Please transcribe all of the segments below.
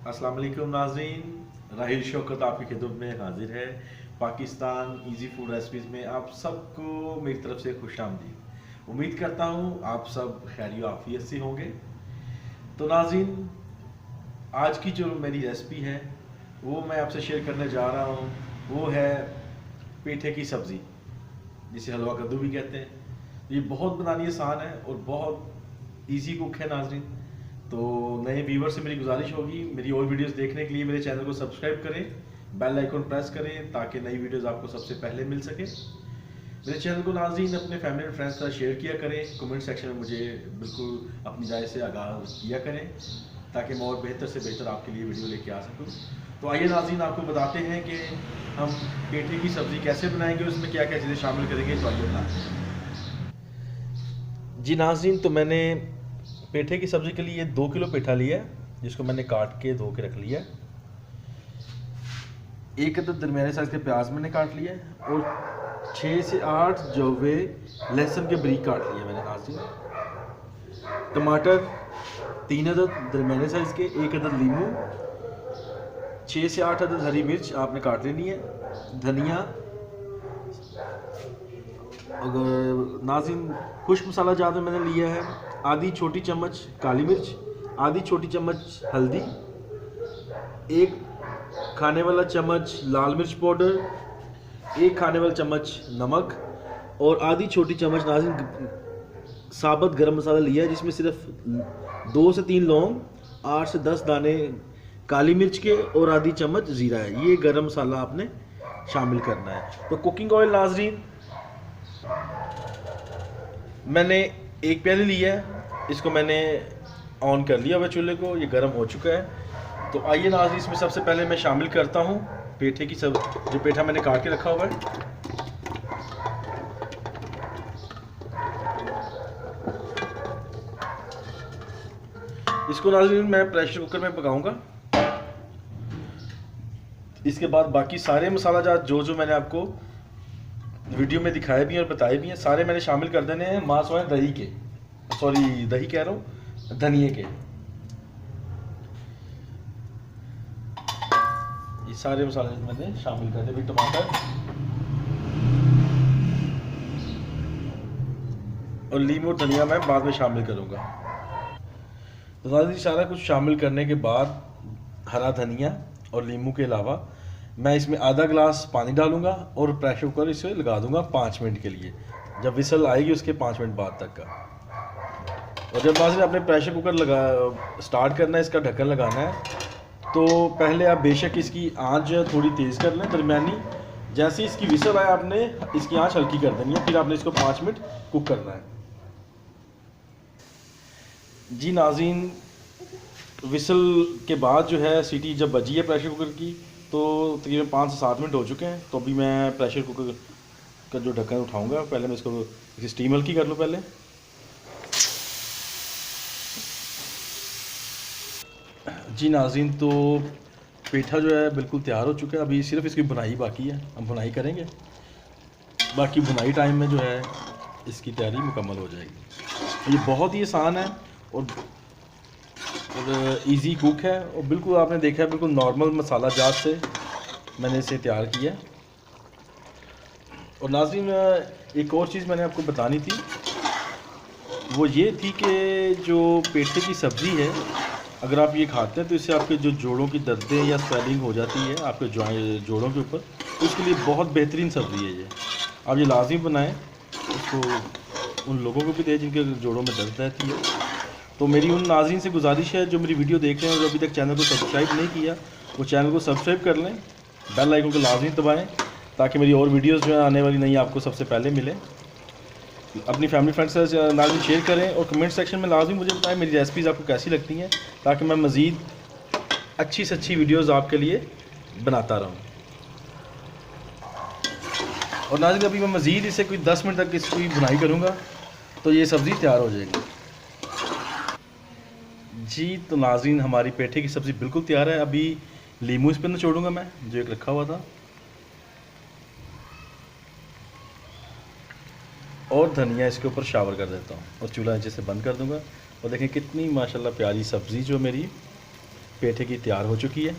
अस्सलाम वालेकुम नाज़रीन, राहिल शौकत आपकी खिदमत में हाजिर है। पाकिस्तान इजी फूड रेसिपीज़ में आप सबको मेरी तरफ से खुशामदीद। उम्मीद करता हूँ आप सब खैरियो आफियत से होंगे। तो नाज़रीन, आज की जो मेरी रेसिपी है वो मैं आपसे शेयर करने जा रहा हूँ। वो है पेठे की सब्ज़ी, जिसे हलवा कद्दू भी कहते हैं। ये बहुत बनानी आसान है और बहुत इजी कुक है नाज़रीन। तो नए व्यूवर से मेरी गुजारिश होगी, मेरी और वीडियोस देखने के लिए मेरे चैनल को सब्सक्राइब करें, बेल आइकन प्रेस करें ताकि नई वीडियोस आपको सबसे पहले मिल सके। मेरे चैनल को नाज़रीन अपने फैमिली एंड फ्रेंड्स के साथ शेयर किया करें। कमेंट सेक्शन में मुझे बिल्कुल अपनी राय से आगाह किया करें ताकि मैं और बेहतर से बेहतर आपके लिए वीडियो लेके आ सकूँ। तो आइए नाज़रीन, आपको बताते हैं कि हम पेठे की सब्ज़ी कैसे बनाएंगे, उसमें क्या क्या चीज़ें शामिल करेंगे। तो आइए बनाते हैं। जी नाज़रीन, तो मैंने पेठे की सब्ज़ी के लिए 2 किलो पेठा लिया है, जिसको मैंने काट के धो के रख लिया है। 1 अदद दरमियाने साइज़ के प्याज मैंने काट लिया है और 6 से 8 जवे लहसुन के बारीक काट लिया मैंने नाज़रीन। टमाटर 3 अदद दरमियाने साइज़ के, 1 अदद लीमू, 6 से 8 अदद हरी मिर्च आपने काट लेनी है। धनिया, अगर नाज़रीन खुश्क मसाला ज़्यादा मैंने लिया है, आधी छोटी चम्मच काली मिर्च, आधी छोटी चम्मच हल्दी, 1 खाने वाला चम्मच लाल मिर्च पाउडर, 1 खाने वाला चम्मच नमक और आधी छोटी चम्मच नाज़रीन साबुत गरम मसाला लिया है, जिसमें सिर्फ 2 से 3 लौंग, 8 से 10 दाने काली मिर्च के और आधी चम्मच ज़ीरा है। ये गरम मसाला आपने शामिल करना है। तो कुकिंग ऑयल नाज़रीन मैंने 1 प्याली लिया है, इसको मैंने ऑन कर लिया हुआ चूल्हे को, ये गर्म हो चुका है। तो आइए नाज़रीन, इसमें सबसे पहले मैं शामिल करता हूँ पेठे की सब जो पेठा मैंने काट के रखा हुआ है। इसको नाज़रीन मैं प्रेशर कुकर में पकाऊंगा। इसके बाद बाकी सारे मसाला जात जो जो मैंने आपको वीडियो में दिखाए भी हैं और बताए भी हैं, सारे मैंने शामिल कर देने हैं मांस दही के, सॉरी दही कह रहा हूँ, धनिए के। ये सारे मसाले मैंने शामिल कर दिए। टमाटर और लीमू और धनिया मैं बाद में शामिल करूँगा। तो सारा कुछ शामिल करने के बाद हरा धनिया और लीमू के अलावा मैं इसमें आधा गिलास पानी डालूंगा और प्रेशर कुकर इसे लगा दूंगा 5 मिनट के लिए, जब विसल आएगी उसके 5 मिनट बाद तक का। और जब नाज़रीन आपने प्रेशर कुकर लगा स्टार्ट करना है, इसका ढक्कन लगाना है, तो पहले आप बेशक इसकी आंच थोड़ी तेज़ कर लें, दरमियानी। जैसे ही इसकी विसल आए आपने इसकी आंच हल्की कर देनी है, फिर आपने इसको 5 मिनट कुक करना है। जी नाज़रीन, विसल के बाद जो है सीटी जब बजी है प्रेशर कुकर की, तो तकरीबन 5 से 7 मिनट हो चुके हैं। तो अभी मैं प्रेशर कुकर का जो ढक्कन उठाऊंगा, पहले मैं इसको स्टीम हल्की कर लूँ पहले। जी नाज़रीन, तो पेठा जो है बिल्कुल तैयार हो चुका है। अभी सिर्फ इसकी बुनाई बाकी है, हम बुनाई करेंगे। बाकी बुनाई टाइम में जो है इसकी तैयारी मुकम्मल हो जाएगी। ये बहुत ही आसान है और इजी कुक है और बिल्कुल आपने देखा है बिल्कुल नॉर्मल मसाला जात से मैंने इसे तैयार किया। और नाज़रीन एक और चीज़ मैंने आपको बतानी थी, वो ये थी कि जो पेठे की सब्ज़ी है, अगर आप ये खाते हैं तो इससे आपके जो जोड़ों की दर्दें या स्वेलिंग हो जाती है आपके जोड़ों के ऊपर, तो उसके लिए बहुत बेहतरीन सब्ज़ी है ये। आप ये लाजमी बनाएं, उसको उन लोगों को भी दें जिनके जोड़ों में दर्द रहती है। तो मेरी उन नाज़रीन से गुजारिश है जो मेरी वीडियो देख रहे हैं और अभी तक चैनल को सब्सक्राइब नहीं किया, वो चैनल को सब्सक्राइब कर लें, बेल आइकन को लाजमी दबाएं ताकि मेरी और वीडियोस जो है आने वाली नई आपको सबसे पहले मिले। अपनी फैमिली फ्रेंड्स से नाज़रीन शेयर करें और कमेंट सेक्शन में लाजमी मुझे बताएं मेरी रेसिपीज़ आपको कैसी लगती हैं, ताकि मैं मज़ीद अच्छी से अच्छी वीडियोज़ आपके लिए बनाता रहूँ। और नाज़रीन अभी मैं मज़ीद इसे कोई 10 मिनट तक इसकी बुनाई करूँगा तो ये सब्ज़ी तैयार हो जाएगी। जी तो नाज़रीन, हमारी पेठे की सब्ज़ी बिल्कुल तैयार है। अभी लीमू इस पर निचोड़ूंगा मैं, जो एक रखा हुआ था, और धनिया इसके ऊपर शावर कर देता हूँ और चूल्हा नीचे से बंद कर दूंगा। और देखें कितनी माशाल्लाह प्यारी सब्ज़ी जो मेरी पेठे की तैयार हो चुकी है।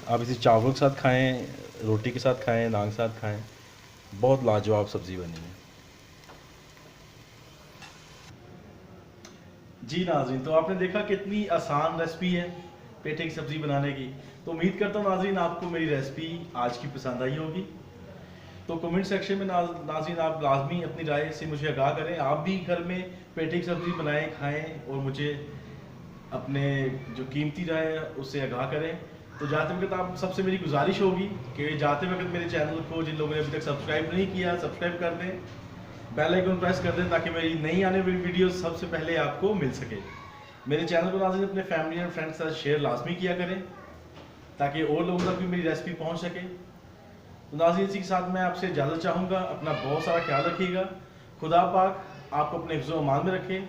आप इसे चावलों के साथ खाएं, रोटी के साथ खाएं, नान के साथ खाएं, बहुत लाजवाब सब्ज़ी बनी है। जी नाज़रीन, तो आपने देखा कितनी आसान रेसिपी है पेठे की सब्ज़ी बनाने की। तो उम्मीद करता हूँ नाज़रीन आपको मेरी रेसिपी आज की पसंद आई होगी। तो कमेंट सेक्शन में नाज़रीन आप लाजमी अपनी राय से मुझे आगाह करें। आप भी घर में पेठे की सब्ज़ी बनाएं, खाएं और मुझे अपने जो कीमती राय है उससे आगाह करें। तो जाते वक्त आप सबसे मेरी गुजारिश होगी कि जाते वक्त मेरे चैनल को जिन लोगों ने अभी तक सब्सक्राइब नहीं किया, सब्सक्राइब कर दें, बेल आइकन प्रेस कर दें, ताकि मेरी नई आने वाली वीडियो सबसे पहले आपको मिल सके। मेरे चैनल को नाज़रीन अपने फैमिली एंड फ्रेंड्स के साथ शेयर लाजमी किया करें, ताकि और लोगों तक भी मेरी रेसिपी पहुंच सके। तो नाज़रीन इसी के साथ मैं आपसे इजाज़त चाहूँगा। अपना बहुत सारा ख्याल रखिएगा। खुदा पाक आपको अपने हिफ्ज़ व अमान में रखे।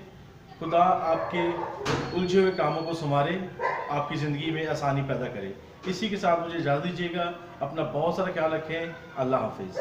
खुदा आपके उलझे हुए कामों को संवारे, आपकी ज़िंदगी में आसानी पैदा करे। इसी के साथ मुझे इजाज़त दीजिएगा। अपना बहुत सारा ख्याल रखें। अल्लाह हाफिज़।